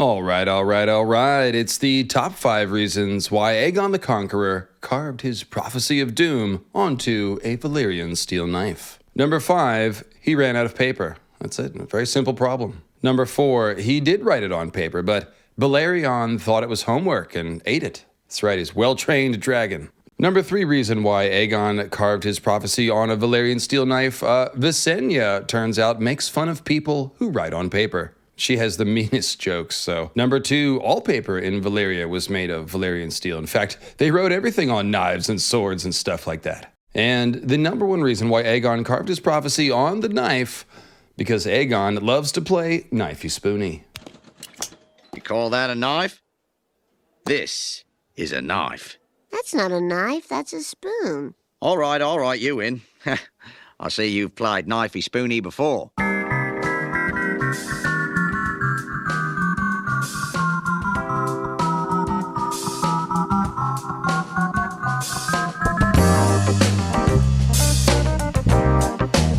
All right. It's the top 5 reasons why Aegon the Conqueror carved his prophecy of doom onto a Valyrian steel knife. Number 5, he ran out of paper. That's it. A very simple problem. Number 4, he did write it on paper, but Velaryon thought it was homework and ate it. That's right, he's a well-trained dragon. Number 3 reason why Aegon carved his prophecy on a Valyrian steel knife, Visenya, turns out, makes fun of people who write on paper. She has the meanest jokes, so. Number 2, all paper in Valyria was made of Valyrian steel. In fact, they wrote everything on knives and swords and stuff like that. And the number 1 reason why Aegon carved his prophecy on the knife, because Aegon loves to play knifey-spoony. You call that a knife? This is a knife. That's not a knife, that's a spoon. All right, you win. I see you've played knifey-spoony before.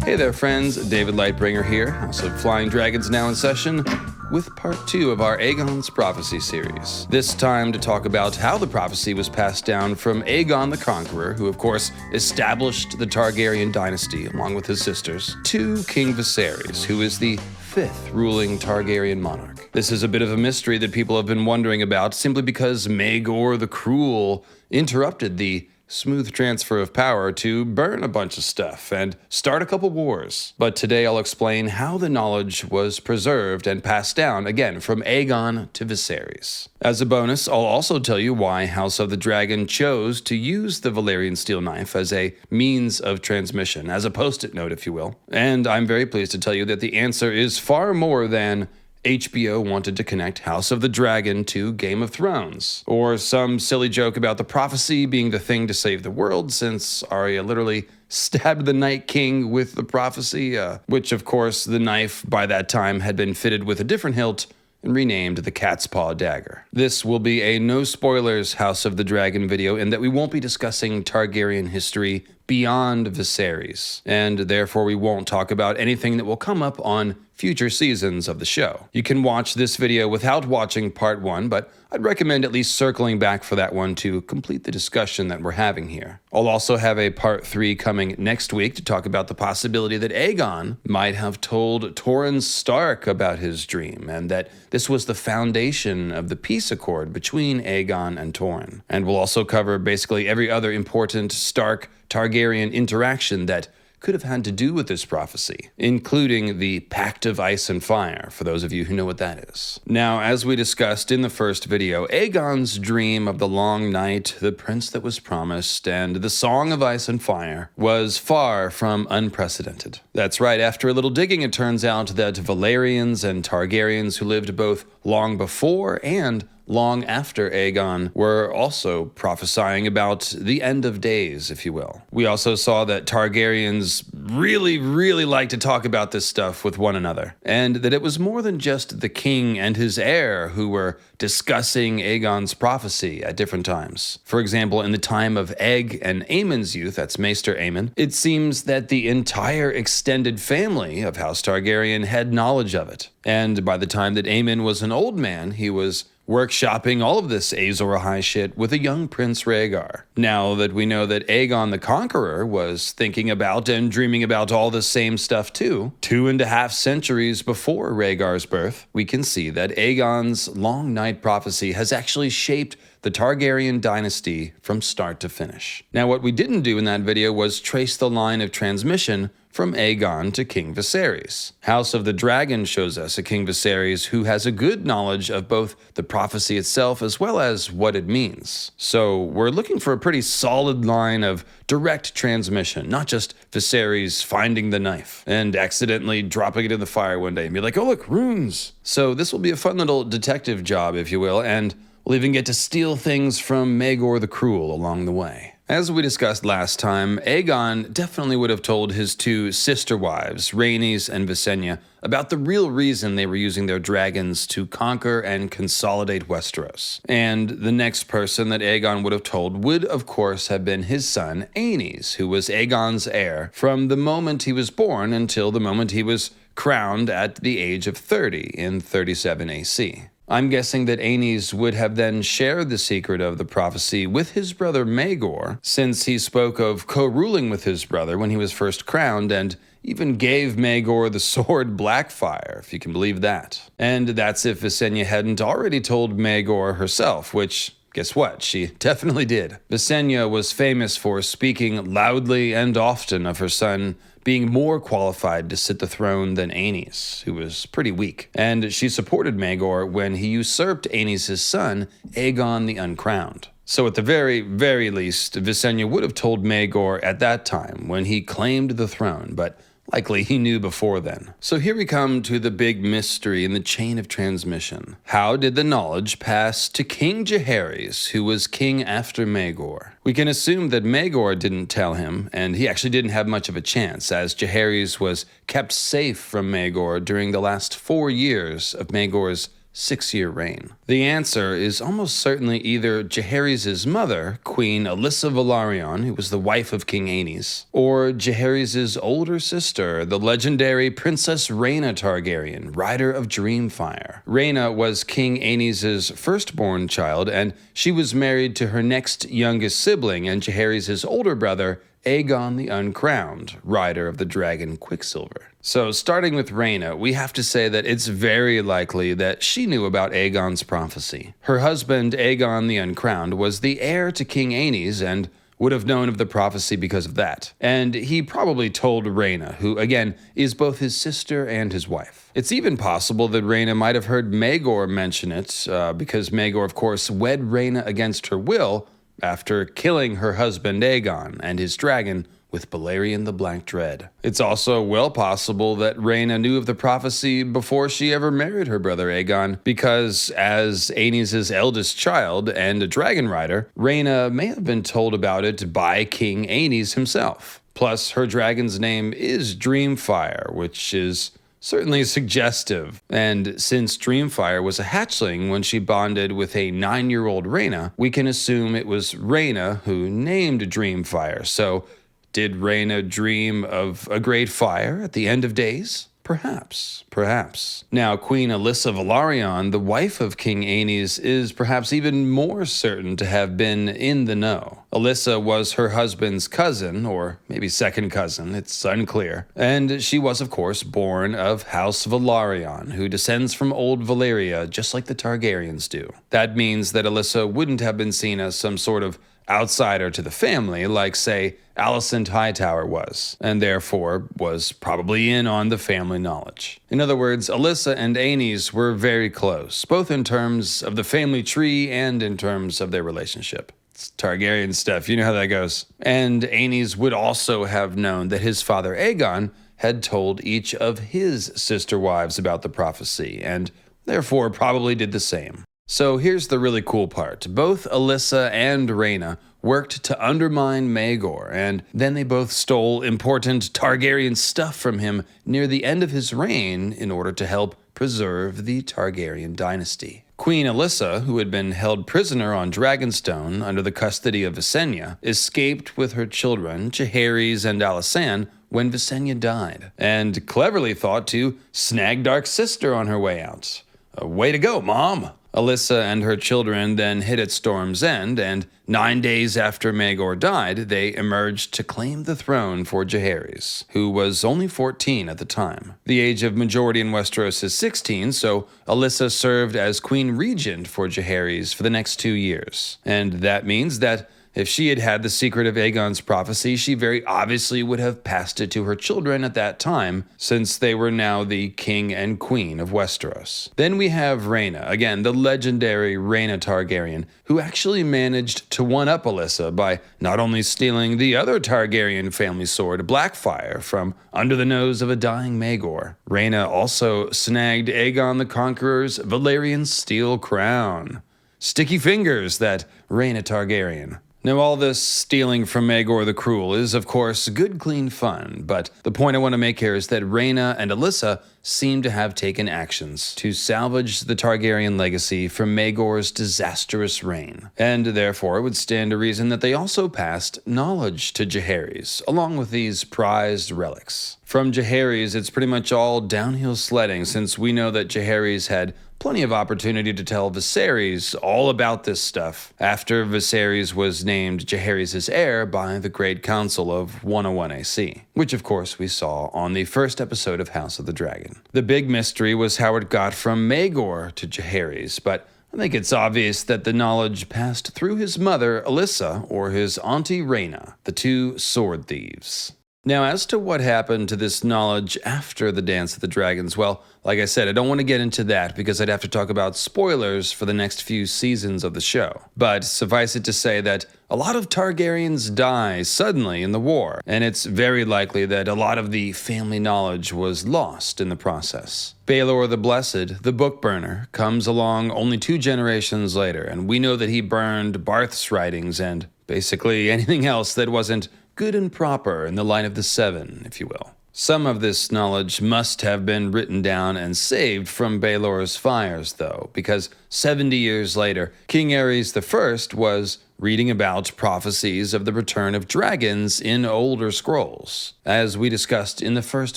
Hey there, friends. David Lightbringer here, House of Flying Dragons now in session, with part 2 of our Aegon's Prophecy series. This time to talk about how the prophecy was passed down from Aegon the Conqueror, who of course established the Targaryen dynasty along with his sisters, to King Viserys, who is the 5th ruling Targaryen monarch. This is a bit of a mystery that people have been wondering about simply because Maegor the Cruel interrupted the smooth transfer of power to burn a bunch of stuff and start a couple wars. But today I'll explain how the knowledge was preserved and passed down, again, from Aegon to Viserys. As a bonus, I'll also tell you why House of the Dragon chose to use the Valyrian steel knife as a means of transmission, as a post-it note, if you will. And I'm very pleased to tell you that the answer is far more than HBO wanted to connect House of the Dragon to Game of Thrones, or some silly joke about the prophecy being the thing to save the world since Arya literally stabbed the Night King with the prophecy, which of course the knife by that time had been fitted with a different hilt and renamed the Cat's Paw Dagger. This will be a no spoilers House of the Dragon video in that we won't be discussing Targaryen history beyond Viserys, and therefore we won't talk about anything that will come up on future seasons of the show. You can watch this video without watching part 1, but I'd recommend at least circling back for that one to complete the discussion that we're having here. I'll also have a part 3 coming next week to talk about the possibility that Aegon might have told Torrhen Stark about his dream, and that this was the foundation of the peace accord between Aegon and Torrhen. And we'll also cover basically every other important Stark Targaryen interaction that could have had to do with this prophecy, including the Pact of Ice and Fire, for those of you who know what that is. Now, as we discussed in the first video, Aegon's dream of the long night, the prince that was promised, and the Song of Ice and Fire was far from unprecedented. That's right, after a little digging, it turns out that Valyrians and Targaryens who lived both long before and long after Aegon were also prophesying about the end of days, if you will. We also saw that Targaryens really like to talk about this stuff with one another, and that it was more than just the king and his heir who were discussing Aegon's prophecy at different times. For example, in the time of Egg and Aemon's youth, that's Maester Aemon, it seems that the entire extended family of House Targaryen had knowledge of it. And by the time that Aemon was an old man, he was workshopping all of this Azor Ahai shit with a young Prince Rhaegar. Now that we know that Aegon the Conqueror was thinking about and dreaming about all the same stuff too, 2.5 centuries before Rhaegar's birth, we can see that Aegon's long night prophecy has actually shaped the Targaryen dynasty from start to finish. Now, what we didn't do in that video was trace the line of transmission from Aegon to King Viserys. House of the Dragon shows us a King Viserys who has a good knowledge of both the prophecy itself as well as what it means. So we're looking for a pretty solid line of direct transmission, not just Viserys finding the knife and accidentally dropping it in the fire one day and be like, oh look, runes. So this will be a fun little detective job, if you will, and we'll even get to steal things from Maegor the Cruel along the way. As we discussed last time, Aegon definitely would have told his 2 sister wives, Rhaenys and Visenya, about the real reason they were using their dragons to conquer and consolidate Westeros. And the next person that Aegon would have told would, of course, have been his son, Aenys, who was Aegon's heir from the moment he was born until the moment he was crowned at the age of 30 in 37 AC. I'm guessing that Aenys would have then shared the secret of the prophecy with his brother Maegor, since he spoke of co-ruling with his brother when he was first crowned, and even gave Maegor the sword Blackfire, if you can believe that. And that's if Visenya hadn't already told Maegor herself, which, guess what? She definitely did. Visenya was famous for speaking loudly and often of her son being more qualified to sit the throne than Aenys, who was pretty weak. And she supported Maegor when he usurped Aenys' son, Aegon the Uncrowned. So at the very, very least, Visenya would have told Maegor at that time when he claimed the throne, but likely he knew before then. So here we come to the big mystery in the chain of transmission. How did the knowledge pass to King Jaehaerys, who was king after Maegor? We can assume that Maegor didn't tell him, and he actually didn't have much of a chance, as Jaehaerys was kept safe from Maegor during the last 4 years of Maegor's 6-year reign. The answer is almost certainly either Jaehaerys' mother, Queen Alyssa Velaryon, who was the wife of King Aenys, or Jaehaerys' older sister, the legendary Princess Rhaena Targaryen, rider of Dreamfire. Rhaena was King Aenys' firstborn child, and she was married to her next youngest sibling and Jaehaerys' older brother, Aegon the Uncrowned, rider of the dragon Quicksilver. So starting with Rhaena, we have to say that it's very likely that she knew about Aegon's prophecy. Her husband, Aegon the Uncrowned, was the heir to King Aenys and would have known of the prophecy because of that. And he probably told Rhaena, who, again, is both his sister and his wife. It's even possible that Rhaena might have heard Maegor mention it, because Maegor, of course, wed Rhaena against her will after killing her husband Aegon and his dragon with Valyrian the Black Dread. It's also well possible that Rhaena knew of the prophecy before she ever married her brother Aegon, because as Aenys' eldest child and a dragon rider, Rhaena may have been told about it by King Aenys himself. Plus, her dragon's name is Dreamfire, which is certainly suggestive, and since Dreamfire was a hatchling when she bonded with a 9-year-old Rhaena, we can assume it was Rhaena who named Dreamfire. So, did Rhaena dream of a great fire at the end of days? Perhaps. Now, Queen Alyssa Velaryon, the wife of King Aenys, is perhaps even more certain to have been in the know. Alyssa was her husband's cousin, or maybe second cousin, it's unclear. And she was, of course, born of House Velaryon, who descends from old Valyria, just like the Targaryens do. That means that Alyssa wouldn't have been seen as some sort of outsider to the family, like, say, Alicent Hightower was, and therefore was probably in on the family knowledge. In other words, Alyssa and Aenys were very close, both in terms of the family tree and in terms of their relationship. It's Targaryen stuff, you know how that goes. And Aenys would also have known that his father Aegon had told each of his sister wives about the prophecy, and therefore probably did the same. So here's the really cool part. Both Alyssa and Rhaena worked to undermine Maegor, and then they both stole important Targaryen stuff from him near the end of his reign in order to help preserve the Targaryen dynasty. Queen Alyssa, who had been held prisoner on Dragonstone under the custody of Visenya, escaped with her children, Jaehaerys and Alysanne, when Visenya died, and cleverly thought to snag Dark's sister on her way out. Way to go, Mom! Alyssa and her children then hid at Storm's End, and 9 days after Maegor died, they emerged to claim the throne for Jaehaerys, who was only 14 at the time. The age of majority in Westeros is 16, so Alyssa served as Queen Regent for Jaehaerys for the next 2 years. And that means that if she had had the secret of Aegon's prophecy, she very obviously would have passed it to her children at that time, since they were now the king and queen of Westeros. Then we have Rhaena, again, the legendary Rhaena Targaryen, who actually managed to one-up Alyssa by not only stealing the other Targaryen family sword, Blackfire, from under the nose of a dying Maegor. Rhaena also snagged Aegon the Conqueror's Valyrian steel crown. Sticky fingers, that Rhaena Targaryen. Now, all this stealing from Maegor the Cruel is, of course, good, clean fun, but the point I want to make here is that Rhaena and Alyssa seem to have taken actions to salvage the Targaryen legacy from Maegor's disastrous reign, and therefore it would stand to reason that they also passed knowledge to Jaehaerys, along with these prized relics. From Jaehaerys, it's pretty much all downhill sledding, since we know that Jaehaerys had plenty of opportunity to tell Viserys all about this stuff after Viserys was named Jaehaerys' heir by the Great Council of 101 AC, which of course we saw on the first episode of House of the Dragon. The big mystery was how it got from Maegor to Jaehaerys, but I think it's obvious that the knowledge passed through his mother, Alyssa, or his auntie, Rhaena, the two sword thieves. Now, as to what happened to this knowledge after the Dance of the Dragons, well, like I said, I don't want to get into that because I'd have to talk about spoilers for the next few seasons of the show. But suffice it to say that a lot of Targaryens die suddenly in the war, and it's very likely that a lot of the family knowledge was lost in the process. Baelor the Blessed, the book burner, comes along only 2 generations later, and we know that he burned Barth's writings and basically anything else that wasn't good and proper in the line of the 7, if you will. Some of this knowledge must have been written down and saved from Baelor's fires, though, because 70 years later, King Aerys I was reading about prophecies of the return of dragons in older scrolls, as we discussed in the first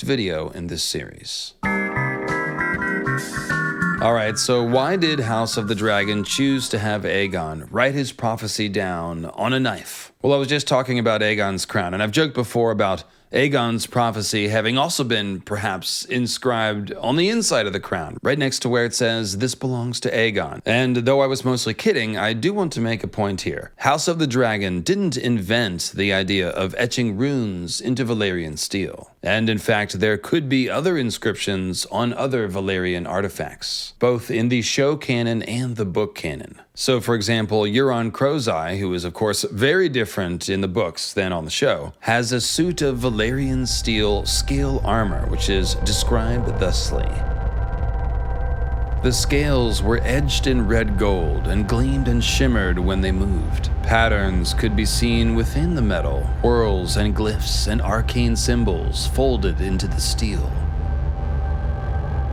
video in this series. Alright, so why did House of the Dragon choose to have Aegon write his prophecy down on a knife? Well, I was just talking about Aegon's crown, and I've joked before about Aegon's prophecy having also been perhaps inscribed on the inside of the crown, right next to where it says, "This belongs to Aegon." And though I was mostly kidding, I do want to make a point here. House of the Dragon didn't invent the idea of etching runes into Valyrian steel. And in fact, there could be other inscriptions on other Valyrian artifacts, both in the show canon and the book canon. So for example, Euron Crowseye, who is of course very different in the books than on the show, has a suit of Valyrian steel scale armor, which is described thusly. The scales were edged in red gold and gleamed and shimmered when they moved. Patterns could be seen within the metal, whorls and glyphs and arcane symbols folded into the steel.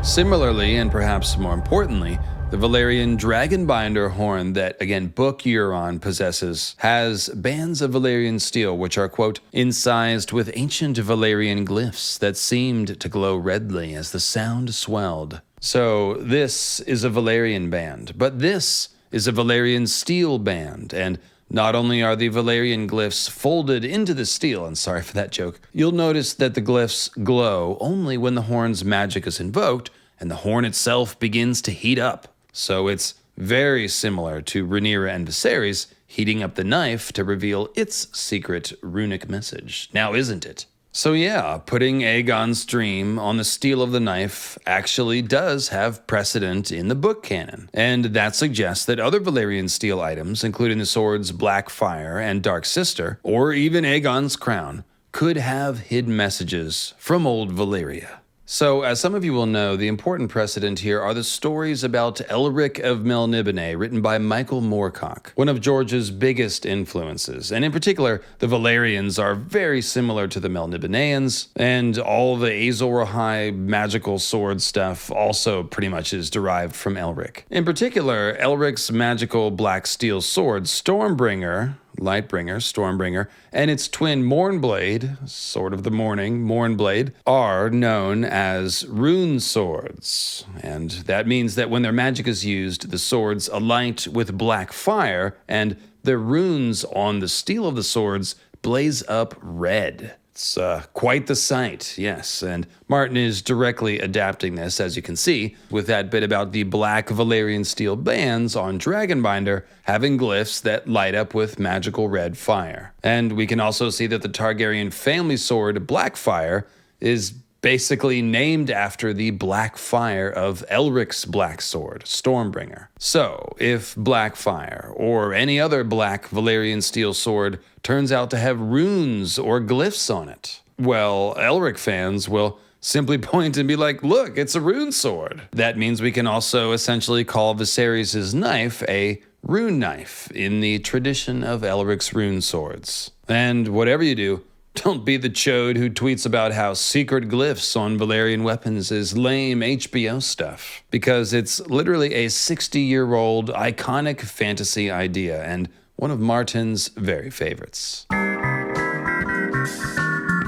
Similarly, and perhaps more importantly, the Valyrian Dragonbinder horn that, again, Book Euron possesses has bands of Valyrian steel which are, quote, incised with ancient Valyrian glyphs that seemed to glow redly as the sound swelled. So this is a Valyrian band, but this is a Valyrian steel band, and not only are the Valyrian glyphs folded into the steel, and sorry for that joke, you'll notice that the glyphs glow only when the horn's magic is invoked and the horn itself begins to heat up. So it's very similar to Rhaenyra and Viserys heating up the knife to reveal its secret runic message, now isn't it? So yeah, putting Aegon's dream on the steel of the knife actually does have precedent in the book canon, and that suggests that other Valyrian steel items, including the swords Blackfire and Dark Sister, or even Aegon's crown, could have hidden messages from old Valyria. So, as some of you will know, the important precedent here are the stories about Elric of Melniboné, written by Michael Moorcock, one of George's biggest influences. And in particular, the Valyrians are very similar to the Melnibonéans, and all the Azor Ahai magical sword stuff also pretty much is derived from Elric. In particular, Elric's magical black steel sword, Stormbringer, Lightbringer, Stormbringer, and its twin Mournblade, Sword of the Morning, Mournblade, are known as rune swords. And that means that when their magic is used, the swords alight with black fire, and the runes on the steel of the swords blaze up red. It's quite the sight, yes, and Martin is directly adapting this, as you can see, with that bit about the black Valyrian steel bands on Dragonbinder having glyphs that light up with magical red fire. And we can also see that the Targaryen family sword Blackfire is basically named after the black fire of Elric's black sword, Stormbringer. So, if Blackfire, or any other black Valyrian steel sword, turns out to have runes or glyphs on it, well, Elric fans will simply point and be like, look, it's a rune sword. That means we can also essentially call Viserys' knife a rune knife in the tradition of Elric's rune swords. And whatever you do, don't be the chode who tweets about how secret glyphs on Valyrian weapons is lame HBO stuff, because it's literally a 60-year-old iconic fantasy idea and one of Martin's very favorites.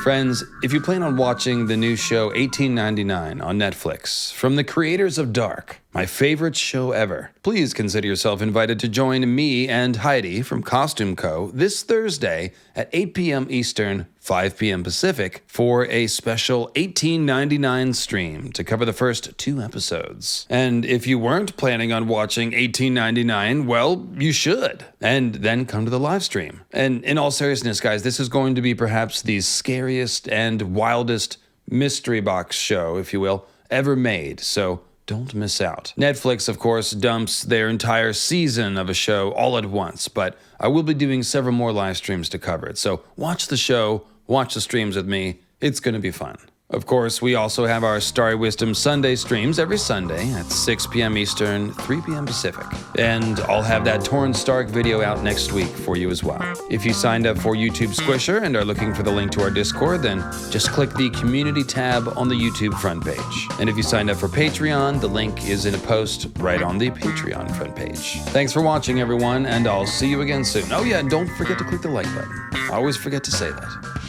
Friends, if you plan on watching the new show 1899 on Netflix, from the creators of Dark, my favorite show ever. Please consider yourself invited to join me and Heidi from Costume Co. this Thursday at 8 p.m. Eastern, 5 p.m. Pacific for a special $18.99 stream to cover the first 2 episodes. And if you weren't planning on watching $18.99, well, you should. And then come to the live stream. And in all seriousness, guys, this is going to be perhaps the scariest and wildest mystery box show, if you will, ever made. So don't miss out. Netflix, of course, dumps their entire season of a show all at once, but I will be doing several more live streams to cover it. So watch the show, watch the streams with me. It's going to be fun. Of course, we also have our Starry Wisdom Sunday streams every Sunday at 6 p.m. Eastern, 3 p.m. Pacific. And I'll have that Torrhen Stark video out next week for you as well. If you signed up for YouTube Squisher and are looking for the link to our Discord, then just click the Community tab on the YouTube front page. And if you signed up for Patreon, the link is in a post right on the Patreon front page. Thanks for watching, everyone, and I'll see you again soon. Oh yeah, and don't forget to click the like button. I always forget to say that.